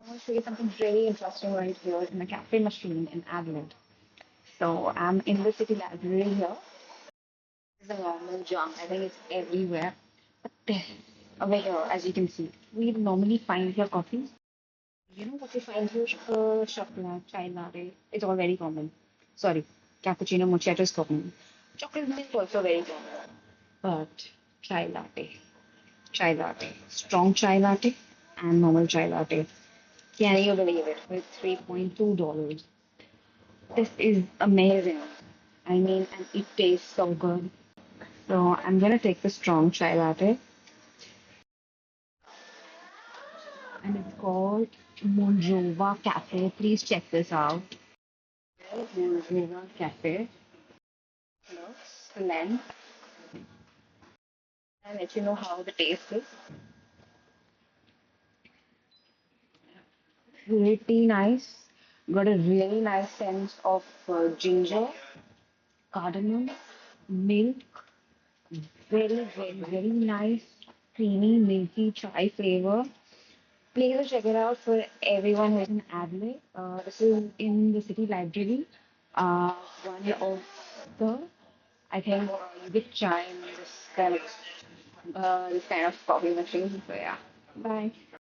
I want to show you something really interesting right here in the cafe machine in Adelaide. So I'm in the city library here. This is a normal junk. I think it's everywhere. But there, over here, as you can see, we normally find here coffees. You know what we find here? Chocolate, chai latte. It's all very common. Sorry, cappuccino, macchiato is common. Chocolate milk also very common. But chai latte, strong chai latte, and normal chai latte. Can you believe it? With $3.2. This is amazing. I mean, and it tastes so good. So I'm gonna take the strong chai latte, and it's called Monjova Cafe. Please check this out. Monjova Cafe. Hello, Len. I'll let you know how the taste is. Pretty nice. Got a really nice sense of ginger, cardamom, milk. Very nice, creamy, milky chai flavor. Please do check it out for everyone who's in Adelaide. This is in the city library. One of the, I think, you get chai in this kind of coffee machine. So yeah, bye.